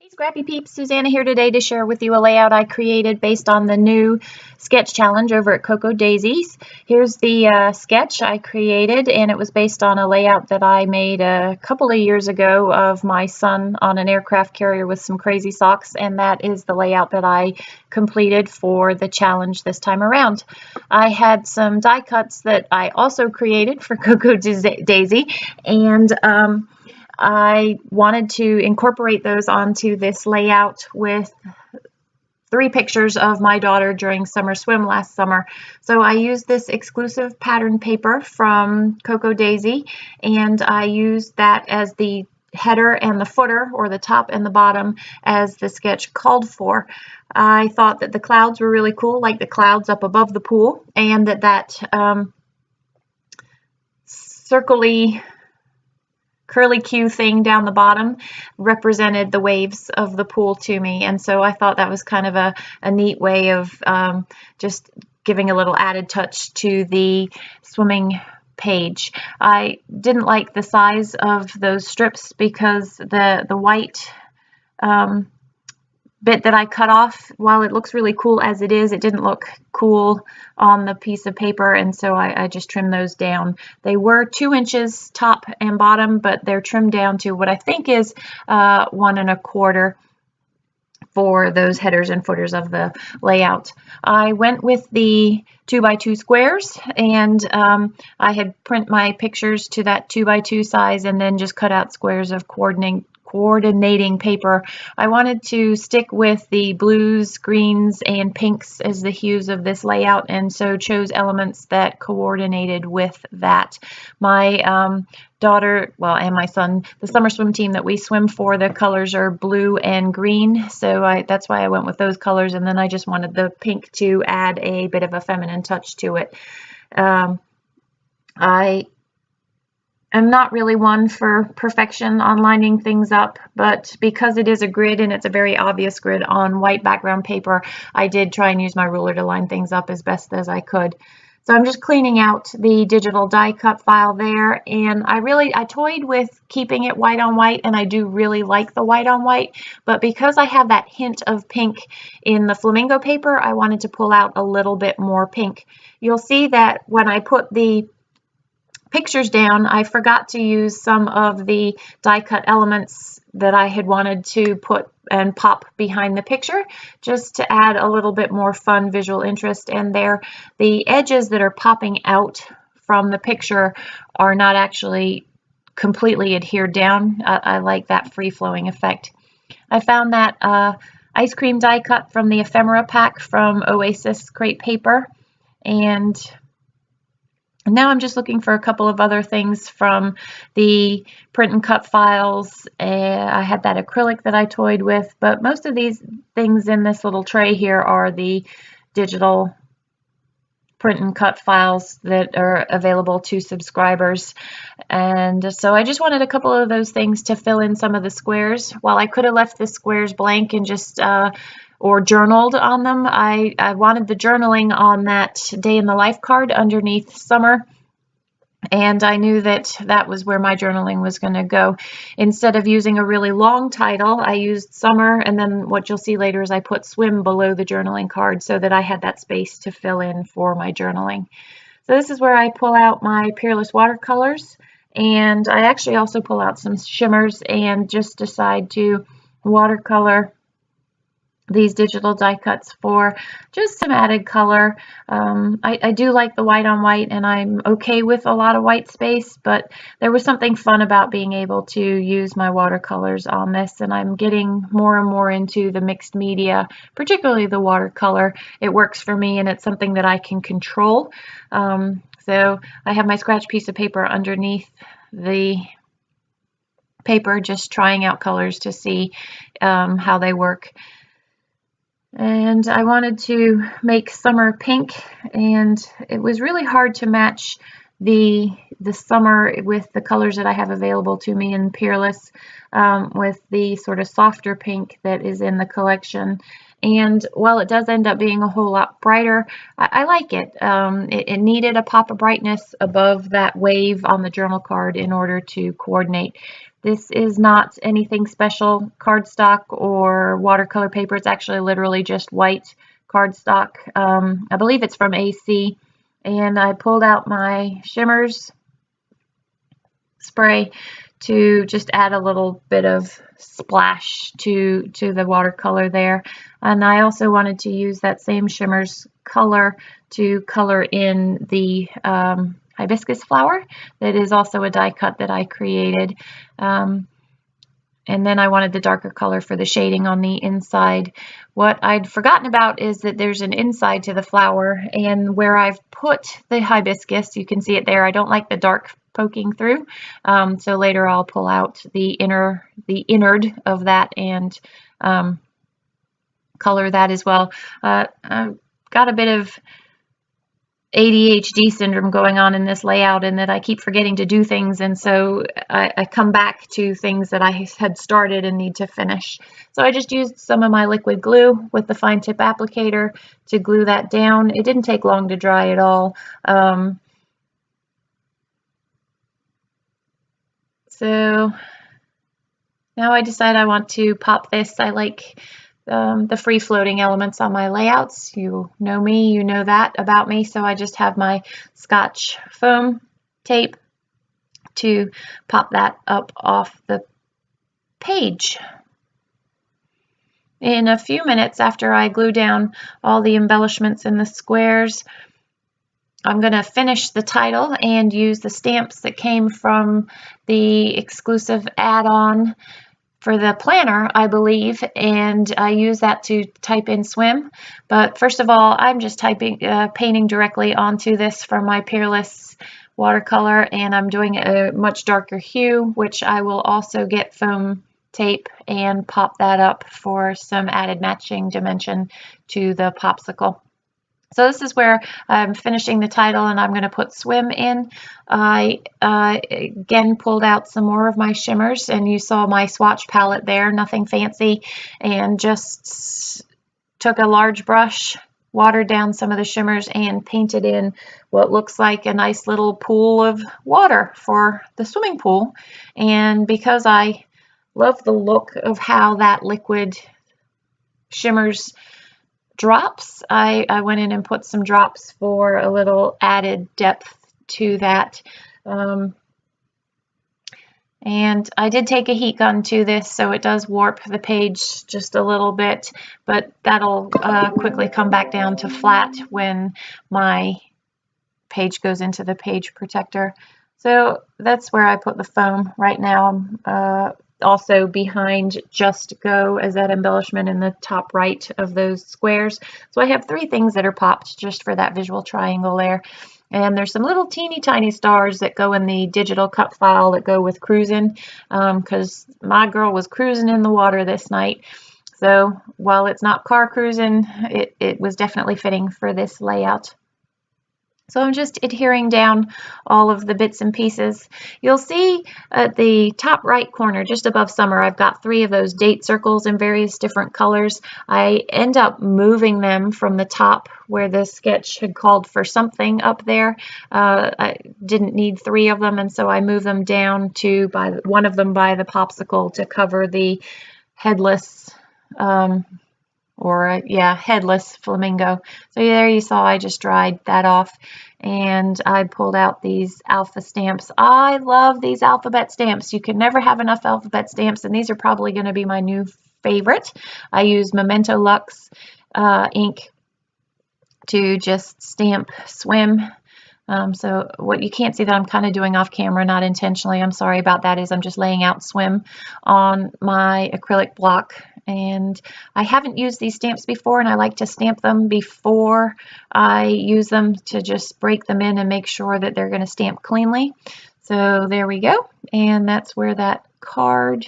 Hey Scrappy Peeps, Suzanna here today to share with you a layout I created based on the new sketch challenge over at Cocoa Daisies. Here's the sketch I created, and it was based on a layout that I made a couple of years ago of my son on an aircraft carrier with some crazy socks, and that is the layout that I completed for the challenge this time around. I had some die cuts that I also created for Cocoa Daisy, and I wanted to incorporate those onto this layout with 3 pictures of my daughter during summer swim last summer. So I used this exclusive pattern paper from Cocoa Daisy, and I used that as the header and the footer, or the top and the bottom, as the sketch called for. I thought that the clouds were really cool, like the clouds up above the pool, and that circly curly Q thing down the bottom represented the waves of the pool to me, and so I thought that was kind of a neat way of just giving a little added touch to the swimming page. I didn't like the size of those strips because the white bit that I cut off, while it looks really cool as it is, it didn't look cool on the piece of paper, and so I just trimmed those down. They were 2 inches top and bottom, but they're trimmed down to what I think is 1 1/4 for those headers and footers of the layout. I went with the 2x2 squares, and I had print my pictures to that 2x2 size and then just cut out squares of coordinating paper. I wanted to stick with the blues, greens, and pinks as the hues of this layout, and so chose elements that coordinated with that. My daughter, well, and my son, the summer swim team that we swim for, the colors are blue and green, so that's why I went with those colors, and then I just wanted the pink to add a bit of a feminine touch to it. I'm not really one for perfection on lining things up, but because it is a grid and it's a very obvious grid on white background paper, I did try and use my ruler to line things up as best as I could. So I'm just cleaning out the digital die cut file there, and I toyed with keeping it white on white, and I do really like the white on white, but because I have that hint of pink in the flamingo paper, I wanted to pull out a little bit more pink. You'll see that when I put the pictures down, I forgot to use some of the die cut elements that I had wanted to put and pop behind the picture, just to add a little bit more fun visual interest. And the edges that are popping out from the picture are not actually completely adhered down. I like that free-flowing effect. I found that ice cream die cut from the ephemera pack from Oasis Crepe Paper, and now I'm just looking for a couple of other things from the print and cut files. I had that acrylic that I toyed with, but most of these things in this little tray here are the digital print and cut files that are available to subscribers. And so I just wanted a couple of those things to fill in some of the squares. While I could have left the squares blank and just or journaled on them, I wanted the journaling on that day in the life card underneath summer, and I knew that that was where my journaling was going to go. Instead of using a really long title, I used summer, and then what you'll see later is I put swim below the journaling card so that I had that space to fill in for my journaling. So this is where I pull out my Peerless watercolors, and I actually also pull out some shimmers and just decide to watercolor these digital die cuts for just some added color. I do like the white on white, and I'm okay with a lot of white space, but there was something fun about being able to use my watercolors on this, and I'm getting more and more into the mixed media, particularly the watercolor. It works for me, and it's something that I can control. So I have my scratch piece of paper underneath the paper, just trying out colors to see how they work. And I wanted to make summer pink, and it was really hard to match the summer with the colors that I have available to me in Peerless, with the sort of softer pink that is in the collection. And while it does end up being a whole lot brighter, I like it. It needed a pop of brightness above that wave on the journal card in order to coordinate. This is not anything special cardstock or watercolor paper. It's actually literally just white cardstock. I believe it's from AC. And I pulled out my shimmers spray to just add a little bit of splash to the watercolor there. And I also wanted to use that same shimmers color to color in the hibiscus flower. That is also a die cut that I created. And then I wanted the darker color for the shading on the inside. What I'd forgotten about is that there's an inside to the flower, and where I've put the hibiscus, you can see it there. I don't like the dark poking through, so later I'll pull out the innard of that and color that as well. I've got a bit of ADHD syndrome going on in this layout, and that I keep forgetting to do things, and so I come back to things that I had started and need to finish. So I just used some of my liquid glue with the fine tip applicator to glue that down. It didn't take long to dry at all. So now I decide I want to pop this. I like the free floating elements on my layouts. You know me, you know that about me. So I just have my Scotch foam tape to pop that up off the page. In a few minutes after I glue down all the embellishments in the squares, I'm going to finish the title and use the stamps that came from the exclusive add-on for the planner, I believe, and I use that to type in swim. But first of all, I'm just painting directly onto this from my Peerless watercolor, and I'm doing a much darker hue, which I will also get foam tape and pop that up for some added matching dimension to the popsicle. So this is where I'm finishing the title, and I'm going to put swim in. I again pulled out some more of my shimmers, and you saw my swatch palette there, nothing fancy, and just took a large brush, watered down some of the shimmers, and painted in what looks like a nice little pool of water for the swimming pool. And because I love the look of how that liquid shimmers drops, I went in and put some drops for a little added depth to that. And I did take a heat gun to this, so it does warp the page just a little bit, but that'll quickly come back down to flat when my page goes into the page protector. So that's where I put the foam right now. Also behind Just Go as that embellishment in the top right of those squares. So I have 3 things that are popped just for that visual triangle there. And there's some little teeny tiny stars that go in the digital cut file that go with cruising, because my girl was cruising in the water this night. So while it's not car cruising, it was definitely fitting for this layout. So I'm just adhering down all of the bits and pieces. You'll see at the top right corner, just above summer, I've got 3 of those date circles in various different colors. I end up moving them from the top where the sketch had called for something up there. I didn't need 3 of them, and so I moved them down to one of them by the popsicle to cover the headless headless flamingo. So there you saw I just dried that off, and I pulled out these alpha stamps. I love these alphabet stamps. You can never have enough alphabet stamps, and these are probably going to be my new favorite. I use Memento Luxe ink to just stamp swim. So what you can't see that I'm kind of doing off camera, not intentionally, I'm sorry about that, is I'm just laying out swim on my acrylic block. And I haven't used these stamps before, and I like to stamp them before I use them to just break them in and make sure that they're going to stamp cleanly. So there we go, and that's where that card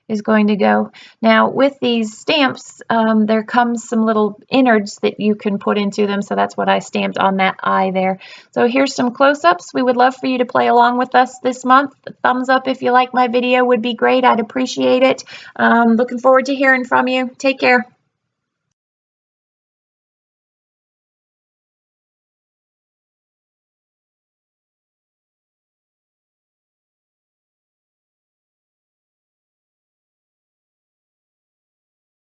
is going to go. Now with these stamps, there comes some little innards that you can put into them, so that's what I stamped on that eye there. So here's some close-ups. We would love for you to play along with us this month. Thumbs up if you like my video would be great. I'd appreciate it. Looking forward to hearing from you. Take care.